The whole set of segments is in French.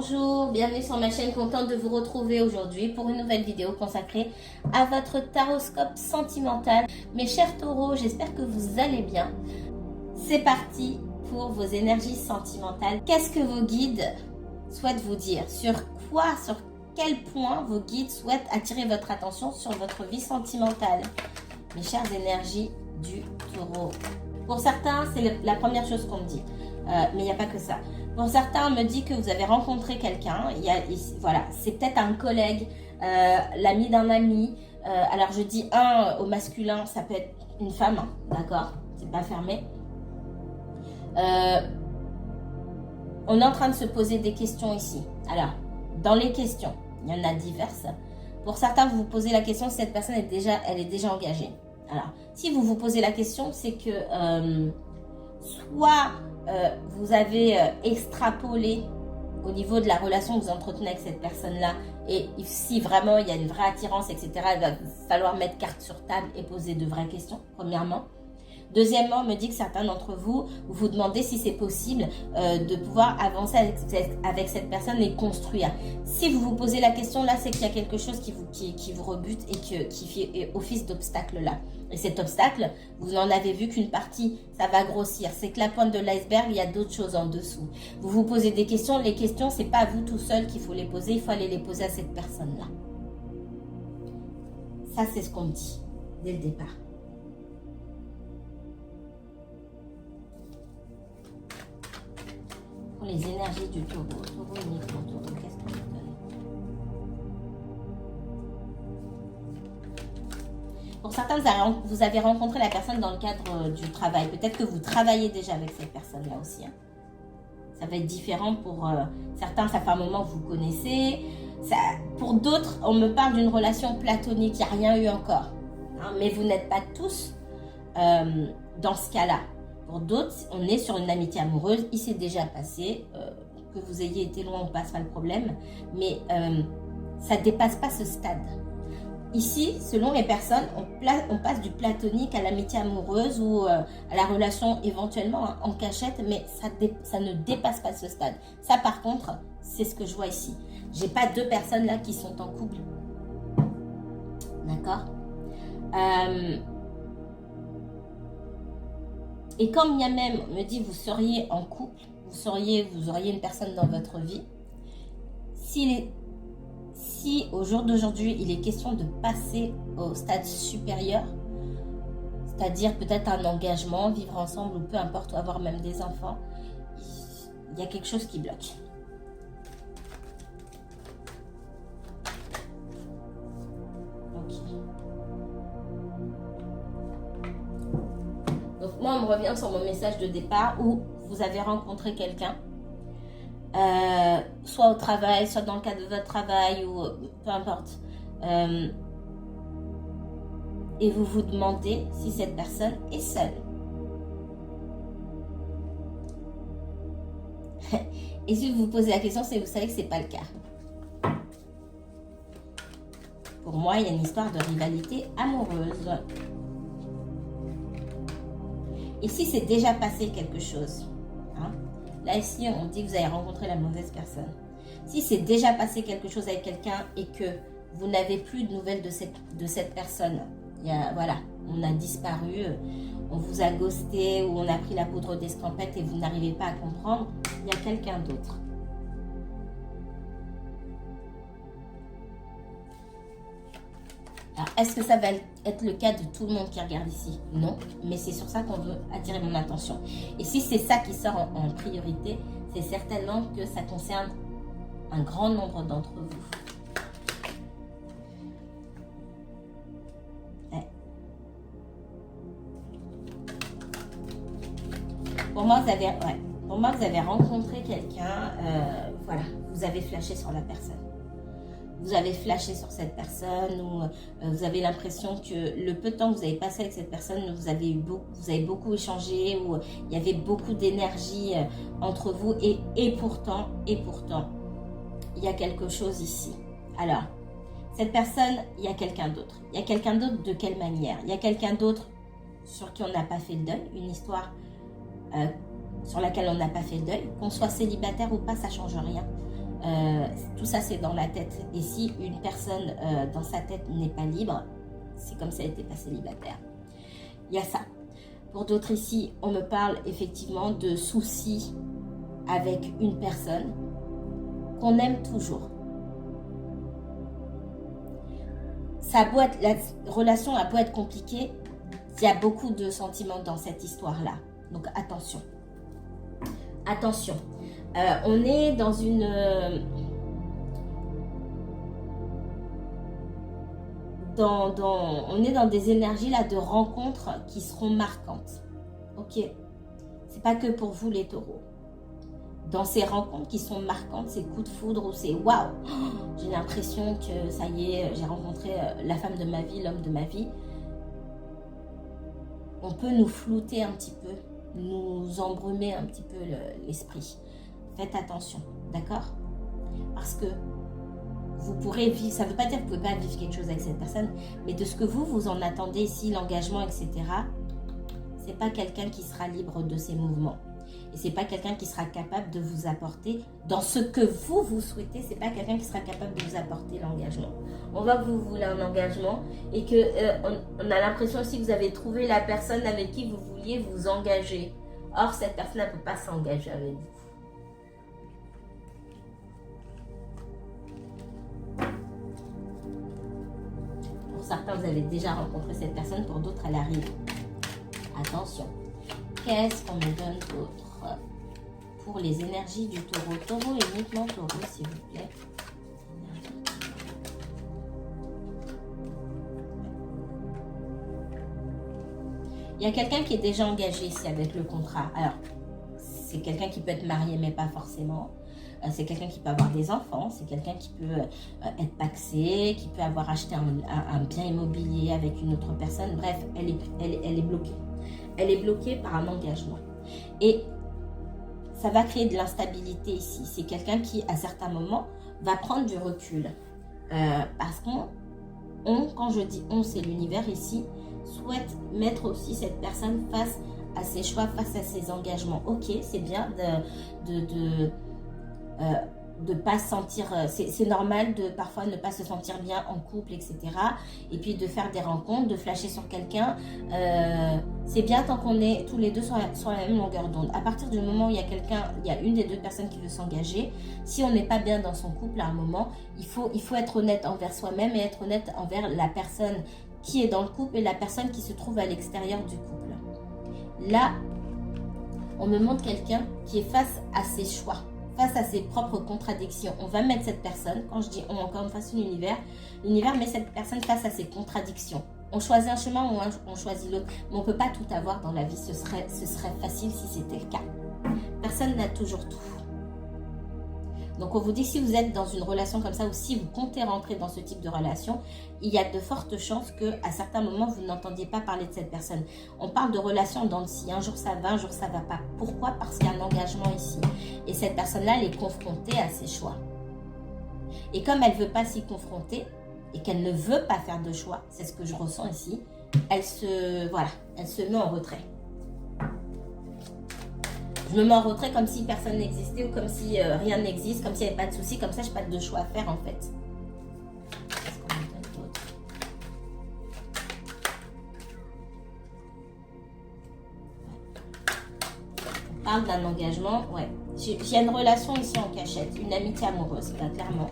Bonjour, bienvenue sur ma chaîne, contente de vous retrouver aujourd'hui pour une nouvelle vidéo consacrée à votre taroscope sentimental. Mes chers taureaux, j'espère que vous allez bien. C'est parti pour vos énergies sentimentales. Qu'est-ce que vos guides souhaitent vous dire? Sur quel point vos guides souhaitent attirer votre attention sur votre vie sentimentale? Mes chères énergies du taureau. Pour certains, c'est la première chose qu'on me dit. Mais il n'y a pas que ça. Pour certains, on me dit que vous avez rencontré quelqu'un. Voilà, c'est peut-être un collègue, l'ami d'un ami. Alors, je dis un au masculin, ça peut être une femme, hein, d'accord? C'est pas fermé. On est en train de se poser des questions ici. Alors, dans les questions, il y en a diverses. Pour certains, vous vous posez la question si cette personne elle est déjà engagée. Alors, si vous vous posez la question, c'est que soit vous avez extrapolé au niveau de la relation que vous entretenez avec cette personne-là, et si vraiment il y a une vraie attirance, etc., il va falloir mettre carte sur table et poser de vraies questions, premièrement. Deuxièmement, on me dit que certains d'entre vous vous demandez si c'est possible de pouvoir avancer avec cette personne et construire. Si vous vous posez la question là, c'est qu'il y a quelque chose qui vous rebute et qui fait office d'obstacle là. Et cet obstacle, vous n'en avez vu qu'une partie, ça va grossir. C'est que la pointe de l'iceberg, il y a d'autres choses en dessous. Vous vous posez des questions, les questions, c'est pas à vous tout seul qu'il faut les poser, il faut aller les poser à cette personne-là. Ça, c'est ce qu'on me dit dès le départ. Pour les énergies du taureau, uniquement taureau, qu'est-ce qu'on vous donne? Pour certains, vous avez rencontré la personne dans le cadre du travail. Peut-être que vous travaillez déjà avec cette personne-là aussi. Hein. Ça va être différent pour certains, ça fait un moment que vous connaissez. Pour d'autres, on me parle d'une relation platonique, il n'y a rien eu encore. Hein, mais vous n'êtes pas tous dans ce cas-là. Pour d'autres, on est sur une amitié amoureuse, il s'est déjà passé, que vous ayez été loin ou pas, c'est pas le problème, mais ça ne dépasse pas ce stade. Ici, selon les personnes, on passe du platonique à l'amitié amoureuse ou à la relation éventuellement hein, en cachette, mais ça ne dépasse pas ce stade. Ça, par contre, c'est ce que je vois ici. J'ai pas deux personnes là qui sont en couple. D'accord Et quand bien même, on me dit, vous seriez en couple, vous auriez une personne dans votre vie, si au jour d'aujourd'hui, il est question de passer au stade supérieur, c'est-à-dire peut-être un engagement, vivre ensemble ou peu importe, ou avoir même des enfants, il y a quelque chose qui bloque. Donc moi, on me revient sur mon message de départ où vous avez rencontré quelqu'un, soit au travail, soit dans le cadre de votre travail ou peu importe. Et vous vous demandez si cette personne est seule. Et si vous vous posez la question, c'est que vous savez que ce n'est pas le cas. Pour moi, il y a une histoire de rivalité amoureuse. Et si c'est déjà passé quelque chose, hein, là ici on dit que vous avez rencontré la mauvaise personne. Si c'est déjà passé quelque chose avec quelqu'un et que vous n'avez plus de nouvelles de cette personne, voilà, on a disparu, on vous a ghosté ou on a pris la poudre d'escampette et vous n'arrivez pas à comprendre, il y a quelqu'un d'autre. Alors, est-ce que ça va être le cas de tout le monde qui regarde ici? Non, mais c'est sur ça qu'on veut attirer mon attention. Et si c'est ça qui sort en priorité, c'est certainement que ça concerne un grand nombre d'entre vous. Ouais. Pour moi, vous avez rencontré quelqu'un, voilà, vous avez flashé sur la personne. Vous avez flashé sur cette personne ou vous avez l'impression que le peu de temps que vous avez passé avec cette personne, vous avez beaucoup échangé ou il y avait beaucoup d'énergie entre vous et pourtant, il y a quelque chose ici. Alors, cette personne, il y a quelqu'un d'autre. Il y a quelqu'un d'autre de quelle manière? Il y a quelqu'un d'autre sur qui on n'a pas fait le deuil, une histoire sur laquelle on n'a pas fait le deuil. Qu'on soit célibataire ou pas, ça ne change rien. Tout ça, c'est dans la tête. Et si une personne dans sa tête n'est pas libre, c'est comme si elle n'était pas célibataire. Il y a ça. Pour d'autres ici, on me parle effectivement de soucis avec une personne qu'on aime toujours. La relation a beau être compliquée, il y a beaucoup de sentiments dans cette histoire-là. Donc attention. Attention. On est dans une... on est dans des énergies là de rencontres qui seront marquantes. Ok. C'est pas que pour vous les taureaux. Dans ces rencontres qui sont marquantes, ces coups de foudre où c'est waouh, j'ai l'impression que ça y est, j'ai rencontré la femme de ma vie, l'homme de ma vie. On peut nous flouter un petit peu, nous embrumer un petit peu l'esprit. Faites attention, d'accord? Parce que vous pourrez vivre, ça ne veut pas dire que vous ne pouvez pas vivre quelque chose avec cette personne, mais de ce que vous en attendez ici, l'engagement, etc., c'est pas quelqu'un qui sera libre de ses mouvements. Et c'est pas quelqu'un qui sera capable de vous apporter, dans ce que vous souhaitez, c'est pas quelqu'un qui sera capable de vous apporter l'engagement. On voit que vous voulez un engagement et que on a l'impression aussi que vous avez trouvé la personne avec qui vous vouliez vous engager. Or, cette personne ne peut pas s'engager avec vous. Pour certains, vous avez déjà rencontré cette personne, pour d'autres, elle arrive. Attention. Qu'est-ce qu'on me donne d'autre pour les énergies du taureau? Taureau, uniquement taureau, s'il vous plaît. Il y a quelqu'un qui est déjà engagé ici avec le contrat. Alors, c'est quelqu'un qui peut être marié, mais pas forcément. C'est quelqu'un qui peut avoir des enfants. C'est quelqu'un qui peut être paxé, qui peut avoir acheté un bien immobilier avec une autre personne. Bref, elle est bloquée. Elle est bloquée par un engagement. Et ça va créer de l'instabilité ici. C'est quelqu'un qui, à certains moments, va prendre du recul. Parce quand je dis on, c'est l'univers ici, souhaite mettre aussi cette personne face à ses choix, face à ses engagements. Ok, c'est bien de pas se sentir, c'est normal de parfois ne pas se sentir bien en couple, etc. Et puis de faire des rencontres, de flasher sur quelqu'un, c'est bien tant qu'on est tous les deux sur la même longueur d'onde. À partir du moment où il y a une des deux personnes qui veut s'engager, si on n'est pas bien dans son couple à un moment, il faut être honnête envers soi-même et être honnête envers la personne qui est dans le couple et la personne qui se trouve à l'extérieur du couple. Là, on me montre quelqu'un qui est face à ses choix, face à ses propres contradictions. On va mettre cette personne, quand je dis on, encore une fois, c'est l'univers met cette personne face à ses contradictions. On choisit un chemin ou on choisit l'autre, mais on ne peut pas tout avoir dans la vie, ce serait facile si c'était le cas. Personne n'a toujours tout. Donc on vous dit, si vous êtes dans une relation comme ça, ou si vous comptez rentrer dans ce type de relation, il y a de fortes chances qu'à certains moments, vous n'entendiez pas parler de cette personne. On parle de relation dans le si, un jour ça va, un jour ça va pas. Pourquoi? Parce qu'il y a un engagement ici. Et cette personne-là, elle est confrontée à ses choix. Et comme elle ne veut pas s'y confronter, et qu'elle ne veut pas faire de choix, c'est ce que je ressens ici, elle se met en retrait. Je me mets en retrait comme si personne n'existait ou comme si rien n'existe, comme s'il n'y avait pas de soucis, comme ça je n'ai pas de choix à faire en fait. Qu'est-ce qu'on me donne d'autre? On parle d'un engagement, ouais. Il y a une relation ici en cachette, une amitié amoureuse, là, clairement.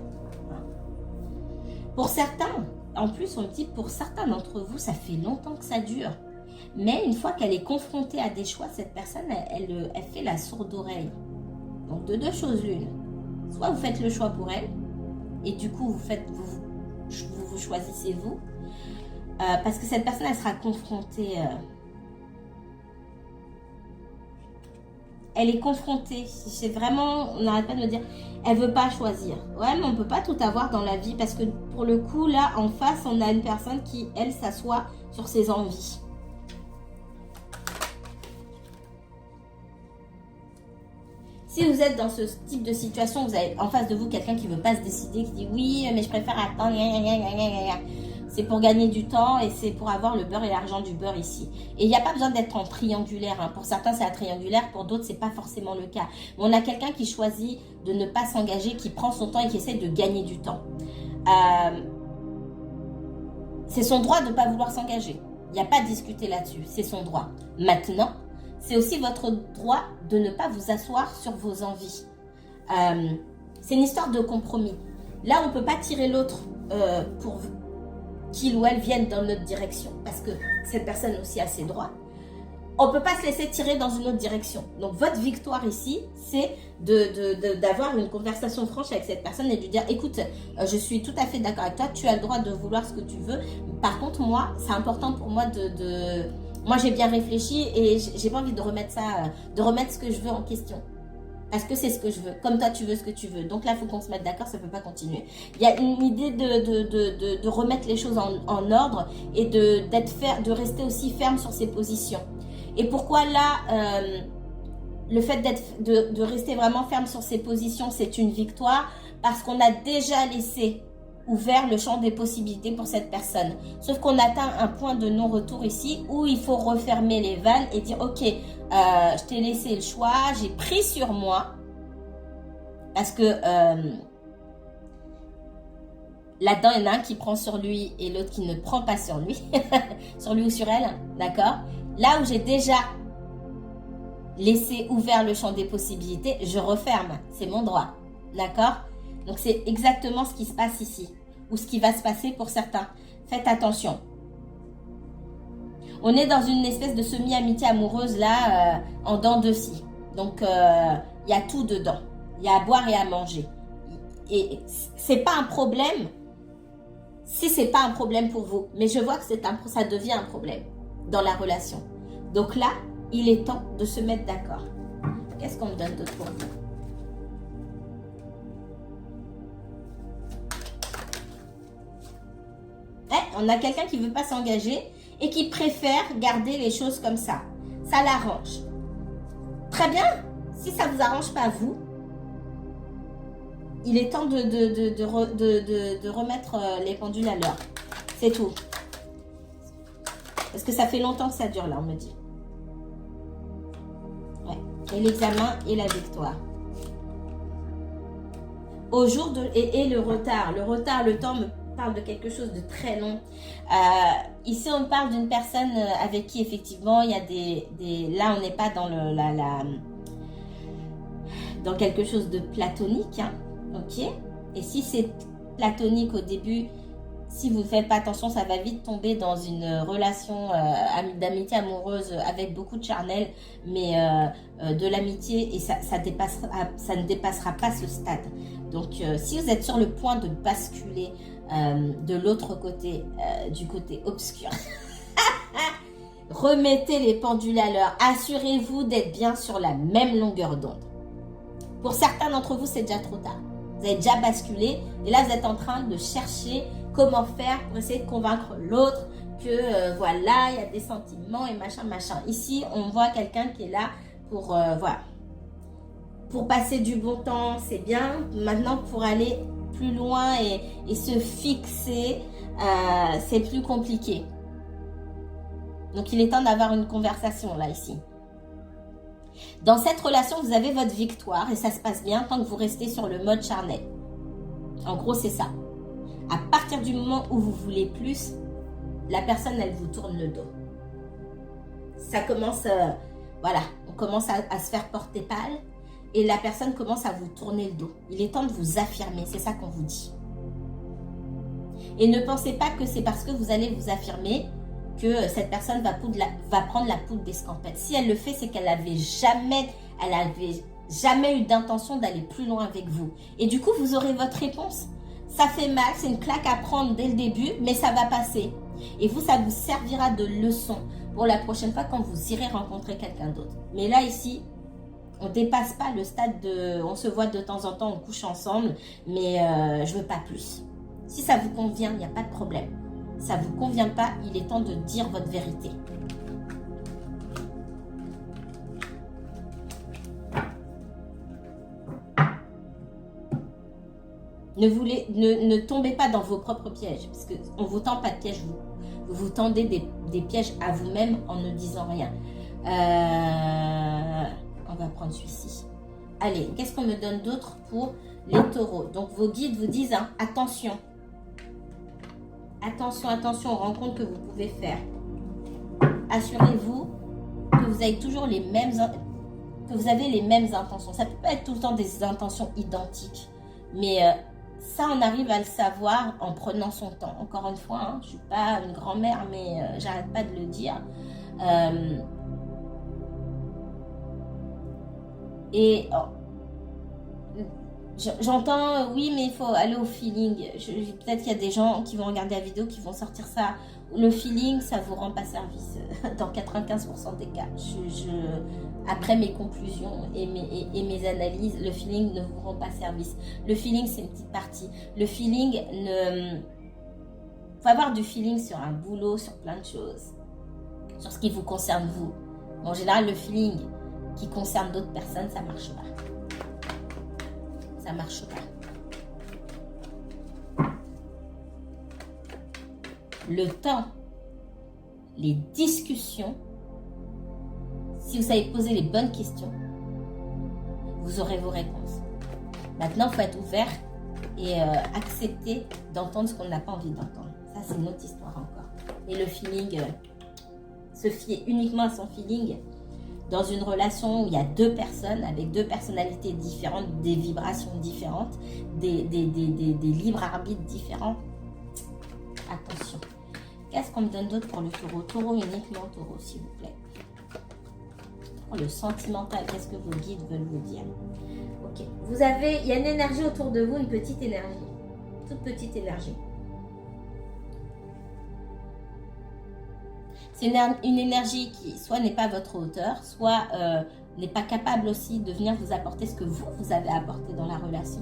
Pour certains, en plus on me dit, pour certains d'entre vous, ça fait longtemps que ça dure. Mais une fois qu'elle est confrontée à des choix, cette personne, elle fait la sourde oreille. Donc de deux choses l'une. Soit vous faites le choix pour elle, et du coup vous choisissez vous. Parce que cette personne, elle sera confrontée. Elle est confrontée. C'est vraiment, on n'arrête pas de me dire, elle veut pas choisir. Ouais, mais on peut pas tout avoir dans la vie, parce que pour le coup, là, en face, on a une personne qui, elle, s'assoit sur ses envies. Si vous êtes dans ce type de situation, vous avez en face de vous quelqu'un qui ne veut pas se décider, qui dit oui, mais je préfère attendre. C'est pour gagner du temps et c'est pour avoir le beurre et l'argent du beurre ici. Et il n'y a pas besoin d'être en triangulaire. Hein. Pour certains, c'est un triangulaire. Pour d'autres, c'est pas forcément le cas. Mais on a quelqu'un qui choisit de ne pas s'engager, qui prend son temps et qui essaie de gagner du temps. C'est son droit de ne pas vouloir s'engager. Il n'y a pas à discuter là-dessus. C'est son droit. Maintenant, c'est aussi votre droit de ne pas vous asseoir sur vos envies. C'est une histoire de compromis. Là, on ne peut pas tirer l'autre pour qu'il ou elle vienne dans notre direction. Parce que cette personne aussi a ses droits. On ne peut pas se laisser tirer dans une autre direction. Donc, votre victoire ici, c'est d'avoir une conversation franche avec cette personne et de lui dire, écoute, je suis tout à fait d'accord avec toi, tu as le droit de vouloir ce que tu veux. Par contre, moi, c'est important pour moi moi, j'ai bien réfléchi et j'ai pas envie de remettre ce que je veux en question. Parce que c'est ce que je veux. Comme toi, tu veux ce que tu veux. Donc là, il faut qu'on se mette d'accord, ça ne peut pas continuer. Il y a une idée de remettre les choses en ordre et de rester aussi ferme sur ses positions. Et pourquoi là, le fait de rester vraiment ferme sur ses positions, c'est une victoire? Parce qu'on a déjà laissé ouvert le champ des possibilités pour cette personne. Sauf qu'on atteint un point de non-retour ici où il faut refermer les vannes et dire, ok, je t'ai laissé le choix, j'ai pris sur moi. Parce que là-dedans, il y en a un qui prend sur lui et l'autre qui ne prend pas sur lui. Sur lui ou sur elle, d'accord? Là où j'ai déjà laissé ouvert le champ des possibilités, je referme. C'est mon droit, d'accord? Donc, c'est exactement ce qui se passe ici. Ou ce qui va se passer pour certains. Faites attention. On est dans une espèce de semi-amitié amoureuse là, en dents de scie. Donc, il y a tout dedans. Il y a à boire et à manger. Et c'est pas un problème si c'est pas un problème pour vous. Mais je vois que ça devient un problème dans la relation. Donc là, il est temps de se mettre d'accord. Qu'est-ce qu'on me donne d'autre pour vous? On a quelqu'un qui ne veut pas s'engager et qui préfère garder les choses comme ça. Ça l'arrange. Très bien. Si ça ne vous arrange pas vous, il est temps de remettre les pendules à l'heure. C'est tout. Parce que ça fait longtemps que ça dure là, on me dit. Ouais. Et l'examen et la victoire. Au jour et le retard. Le retard, le temps me parle de quelque chose de très long. Ici, on parle d'une personne avec qui, effectivement, il y a là, on n'est pas dans dans quelque chose de platonique. Hein, ok? Et si c'est platonique au début, si vous ne faites pas attention, ça va vite tomber dans une relation d'amitié amoureuse avec beaucoup de charnel, mais de l'amitié, et ça ne dépassera pas ce stade. Donc, si vous êtes sur le point de basculer de l'autre côté, du côté obscur, remettez les pendules à l'heure. Assurez-vous d'être bien sur la même longueur d'onde. Pour certains d'entre vous, c'est déjà trop tard. Vous avez déjà basculé et là, vous êtes en train de chercher comment faire pour essayer de convaincre l'autre que voilà, il y a des sentiments et machin, machin. Ici, on voit quelqu'un qui est là pour, voilà, pour passer du bon temps, c'est bien. Maintenant, pour aller plus loin et se fixer, c'est plus compliqué. Donc, il est temps d'avoir une conversation là, ici. Dans cette relation, vous avez votre victoire et ça se passe bien tant que vous restez sur le mode charnel. En gros, c'est ça. À partir du moment où vous voulez plus, la personne, elle vous tourne le dos. Ça commence, voilà, on commence à se faire porter pâle et la personne commence à vous tourner le dos. Il est temps de vous affirmer, c'est ça qu'on vous dit. Et ne pensez pas que c'est parce que vous allez vous affirmer que cette personne va prendre la poudre d'escampette. Si elle le fait, c'est qu'elle n'avait jamais eu d'intention d'aller plus loin avec vous. Et du coup, vous aurez votre réponse. Ça fait mal, c'est une claque à prendre dès le début, mais ça va passer. Et vous, ça vous servira de leçon pour la prochaine fois quand vous irez rencontrer quelqu'un d'autre. Mais là, ici, on ne dépasse pas le stade de... On se voit de temps en temps, on couche ensemble, mais je ne veux pas plus. Si ça vous convient, il n'y a pas de problème. Ça ne vous convient pas, il est temps de dire votre vérité. Ne tombez pas dans vos propres pièges, parce qu'on ne vous tend pas de pièges, vous tendez des pièges à vous-même en ne disant rien. On va prendre celui-ci. Allez, qu'est-ce qu'on me donne d'autre pour les taureaux? Donc, vos guides vous disent, hein, attention. Attention, attention aux rencontres que vous pouvez faire. Assurez-vous que vous avez toujours les mêmes, que vous avez les mêmes intentions. Ça ne peut pas être tout le temps des intentions identiques. Mais ça, on arrive à le savoir en prenant son temps. Encore une fois, hein, je ne suis pas une grand-mère, mais j'arrête pas de le dire. J'entends, oui, mais il faut aller au feeling. Peut-être qu'il y a des gens qui vont regarder la vidéo, qui vont sortir ça. Le feeling, ça ne vous rend pas service dans 95% des cas. Après mes conclusions et mes analyses, le feeling ne vous rend pas service. Le feeling, c'est une petite partie. Le feeling, il faut avoir du feeling sur un boulot, sur plein de choses. Sur ce qui vous concerne vous. En général, le feeling qui concerne d'autres personnes, ça ne marche pas. Ça ne marche pas. Le temps, les discussions, si vous savez poser les bonnes questions, vous aurez vos réponses. Maintenant, il faut être ouvert et accepter d'entendre ce qu'on n'a pas envie d'entendre. Ça, c'est une autre histoire encore. Et le feeling, se fier uniquement à son feeling, dans une relation où il y a deux personnes avec deux personnalités différentes, des vibrations différentes, des libres arbitres différents. Attention. Qu'est-ce qu'on me donne d'autre pour le taureau? Taureau uniquement, taureau, s'il vous plaît. Pour le sentimental, qu'est-ce que vos guides veulent vous dire? Ok. Il y a une énergie autour de vous, une petite énergie. Toute petite énergie. C'est une énergie qui soit n'est pas à votre hauteur, soit n'est pas capable aussi de venir vous apporter ce que vous avez apporté dans la relation.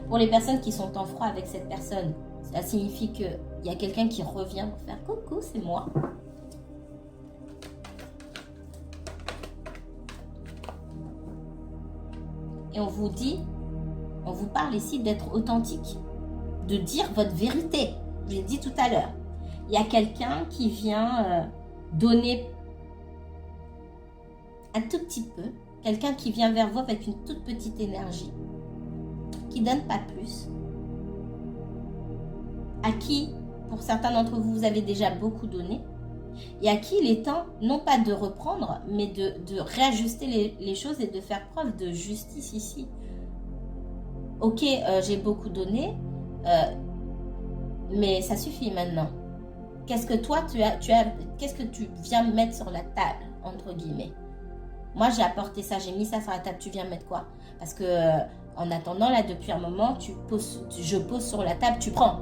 Pour les personnes qui sont en froid avec cette personne, ça signifie qu'il y a quelqu'un qui revient pour faire « Coucou, c'est moi ». Et on vous parle ici d'être authentique, de dire votre vérité. Je l'ai dit tout à l'heure. Il y a quelqu'un qui vient donner un tout petit peu, quelqu'un qui vient vers vous avec une toute petite énergie, qui ne donne pas plus, à qui, pour certains d'entre vous, vous avez déjà beaucoup donné, et à qui il est temps, non pas de reprendre, mais de réajuster les choses et de faire preuve de justice ici. Ok, j'ai beaucoup donné, mais ça suffit maintenant. Qu'est-ce que toi, qu'est-ce que tu viens mettre sur la table, entre guillemets? Moi, j'ai apporté ça, j'ai mis ça sur la table, tu viens mettre quoi? Parce que, en attendant, là, depuis un moment, je pose sur la table, tu prends.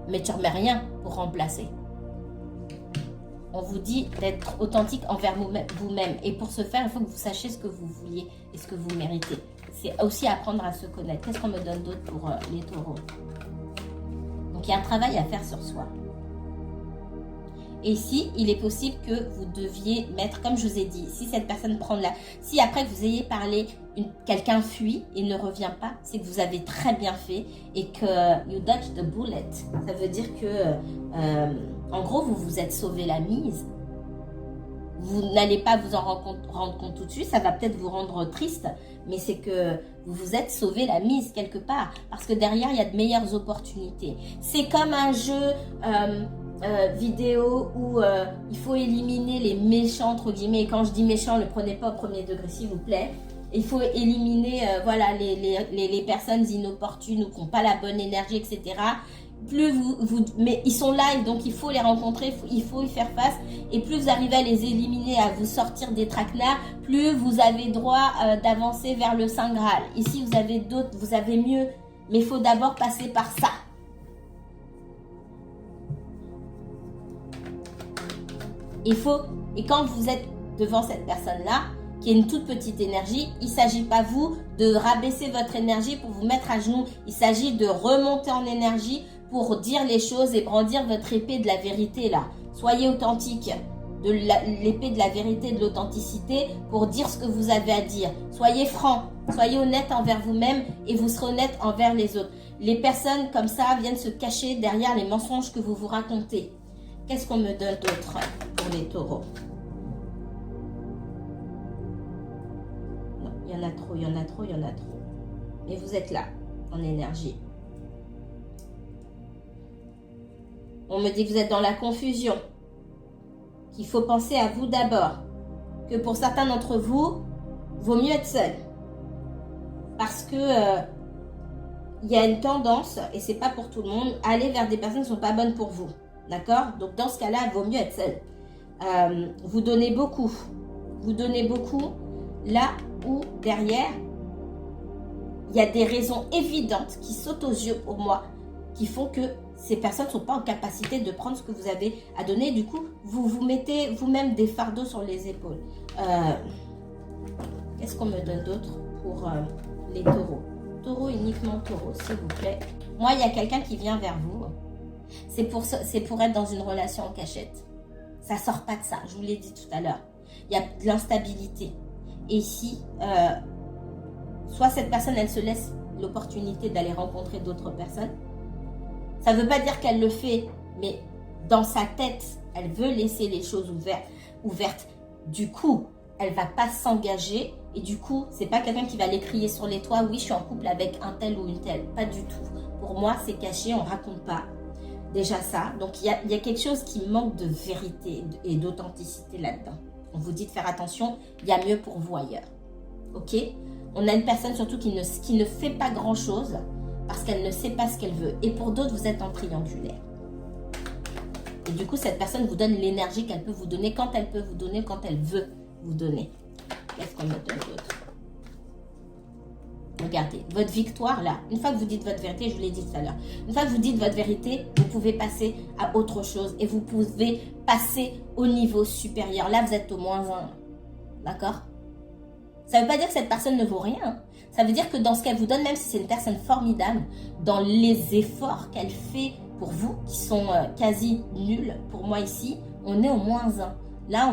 Mais tu ne remets rien pour remplacer. On vous dit d'être authentique envers vous-même. Et pour ce faire, il faut que vous sachiez ce que vous vouliez et ce que vous méritez. C'est aussi apprendre à se connaître. Qu'est-ce qu'on me donne d'autre pour les taureaux? Donc, il y a un travail à faire sur soi. Et ici, il est possible que vous deviez mettre, comme je vous ai dit, si cette personne prend si après que vous ayez parlé, quelqu'un fuit et ne revient pas, c'est que vous avez très bien fait et que you dodged the bullet. Ça veut dire que, en gros, vous vous êtes sauvé la mise. Vous n'allez pas vous en rendre compte tout de suite, ça va peut-être vous rendre triste, mais c'est que vous vous êtes sauvé la mise quelque part. Parce que derrière, il y a de meilleures opportunités. C'est comme un jeu... vidéo où il faut éliminer les méchants entre guillemets. Et quand je dis méchants, ne le prenez pas au premier degré s'il vous plaît. Il faut éliminer voilà, les personnes inopportunes ou qui n'ont pas la bonne énergie, etc. Plus mais ils sont là et donc il faut les rencontrer, il faut y faire face. Et plus vous arrivez à les éliminer, à vous sortir des traquenards, plus vous avez droit d'avancer vers le Saint Graal. Ici vous avez d'autres, vous avez mieux, mais il faut d'abord passer par ça. Et quand vous êtes devant cette personne-là, qui a une toute petite énergie, il ne s'agit pas vous de rabaisser votre énergie pour vous mettre à genoux. Il s'agit de remonter en énergie pour dire les choses et brandir votre épée de la vérité là. Soyez authentique. de l'épée de la vérité, de l'authenticité pour dire ce que vous avez à dire. Soyez franc, soyez honnête envers vous-même et vous serez honnête envers les autres. Les personnes comme ça viennent se cacher derrière les mensonges que vous vous racontez. Qu'est-ce qu'on me donne d'autre pour les taureaux? Non, il y en a trop, il y en a trop, il y en a trop. Mais vous êtes là, en énergie. On me dit que vous êtes dans la confusion. Qu'il faut penser à vous d'abord. Que pour certains d'entre vous, vaut mieux être seul. Parce que il y a une tendance, et c'est pas pour tout le monde, à aller vers des personnes qui ne sont pas bonnes pour vous. D'accord? Donc dans ce cas-là, il vaut mieux être seul. Vous donnez beaucoup. Vous donnez beaucoup là où derrière, il y a des raisons évidentes qui sautent aux yeux pour moi, qui font que ces personnes ne sont pas en capacité de prendre ce que vous avez à donner. Du coup, vous vous mettez vous-même des fardeaux sur les épaules. Qu'est-ce qu'on me donne d'autre pour les taureaux? Taureau, uniquement taureau, s'il vous plaît. Moi, il y a quelqu'un qui vient vers vous. C'est pour être dans une relation en cachette. Ça ne sort pas de ça, je vous l'ai dit tout à l'heure. Il y a de l'instabilité. Et ici, soit cette personne, elle se laisse l'opportunité d'aller rencontrer d'autres personnes. Ça ne veut pas dire qu'elle le fait, mais dans sa tête, elle veut laisser les choses ouvertes. Du coup, elle ne va pas s'engager. Et du coup, ce n'est pas quelqu'un qui va aller crier sur les toits. Oui, je suis en couple avec un tel ou une telle. Pas du tout. Pour moi, c'est caché, on ne raconte pas. Déjà ça. Donc, il y a quelque chose qui manque de vérité et d'authenticité là-dedans. On vous dit de faire attention. Il y a mieux pour vous ailleurs. Ok? On a une personne surtout qui ne fait pas grand-chose parce qu'elle ne sait pas ce qu'elle veut. Et pour d'autres, vous êtes en triangulaire. Et du coup, cette personne vous donne l'énergie qu'elle peut vous donner quand elle peut vous donner, quand elle veut vous donner. Qu'est-ce qu'on me donne d'autre? Regardez, votre victoire là, une fois que vous dites votre vérité, je vous l'ai dit tout à l'heure, une fois que vous dites votre vérité, vous pouvez passer à autre chose et vous pouvez passer au niveau supérieur. Là, vous êtes au -1. D'accord? Ça ne veut pas dire que cette personne ne vaut rien. Ça veut dire que dans ce qu'elle vous donne, même si c'est une personne formidable, dans les efforts qu'elle fait pour vous, qui sont quasi nuls pour moi ici, on est au -1. Là,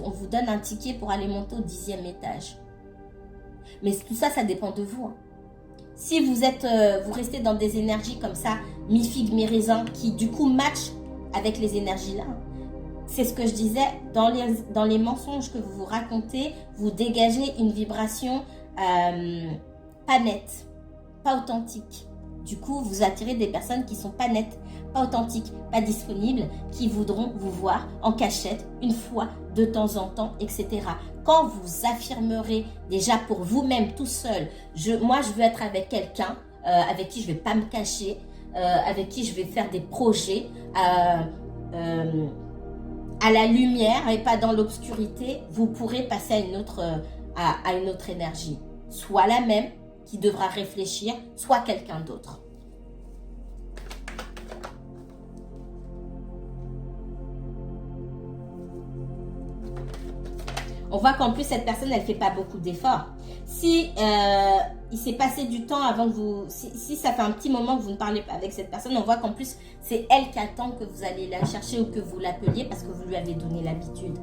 on vous donne un ticket pour aller monter au 10e étage. Mais tout ça, ça dépend de vous. Hein. Si vous restez dans des énergies comme ça, mi-figue, mi-raisin, qui du coup matchent avec les énergies là, c'est ce que je disais, dans les mensonges que vous vous racontez, vous dégagez une vibration pas nette, pas authentique. Du coup, vous attirez des personnes qui ne sont pas nettes, pas authentiques, pas disponibles, qui voudront vous voir en cachette une fois de temps en temps, etc. Quand vous affirmerez déjà pour vous-même tout seul, moi je veux être avec quelqu'un avec qui je ne vais pas me cacher, avec qui je vais faire des projets à la lumière et pas dans l'obscurité, vous pourrez passer à une autre énergie. Soit la même, qui devra réfléchir, soit quelqu'un d'autre. On voit qu'en plus, cette personne, elle ne fait pas beaucoup d'efforts. Si il s'est passé du temps avant que vous... Si ça fait un petit moment que vous ne parlez pas avec cette personne, on voit qu'en plus, c'est elle qui attend que vous allez la chercher ou que vous l'appeliez parce que vous lui avez donné l'habitude.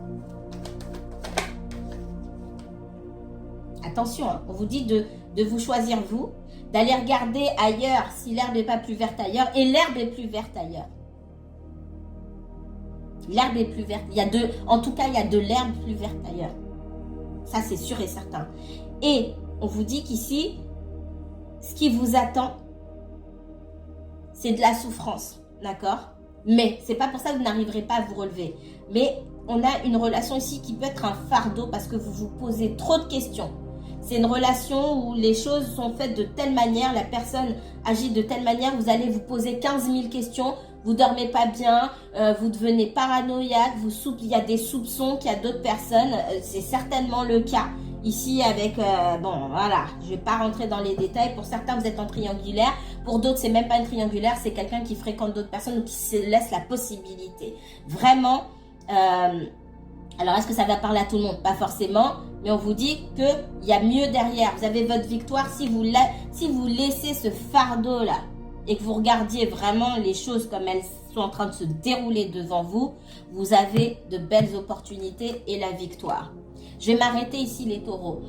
Attention, hein, on vous dit de vous choisir vous, d'aller regarder ailleurs si l'herbe n'est pas plus verte ailleurs. Et l'herbe est plus verte ailleurs. L'herbe est plus verte. En tout cas, il y a de l'herbe plus verte ailleurs. Ça, c'est sûr et certain. Et on vous dit qu'ici, ce qui vous attend, c'est de la souffrance. D'accord? Mais c'est pas pour ça que vous n'arriverez pas à vous relever. Mais on a une relation ici qui peut être un fardeau parce que vous vous posez trop de questions. C'est une relation où les choses sont faites de telle manière, la personne agit de telle manière, vous allez vous poser 15 000 questions, vous dormez pas bien, vous devenez paranoïaque, il y a des soupçons qu'il y a d'autres personnes, c'est certainement le cas ici avec, bon voilà, je vais pas rentrer dans les détails, pour certains vous êtes en triangulaire, pour d'autres c'est même pas une triangulaire, c'est quelqu'un qui fréquente d'autres personnes ou qui se laisse la possibilité. Vraiment, alors est-ce que ça va parler à tout le monde? Pas forcément, mais on vous dit qu'il y a mieux derrière, vous avez votre victoire si vous laissez ce fardeau là et que vous regardiez vraiment les choses comme elles sont en train de se dérouler devant vous, vous avez de belles opportunités et la victoire. Je vais m'arrêter ici les taureaux.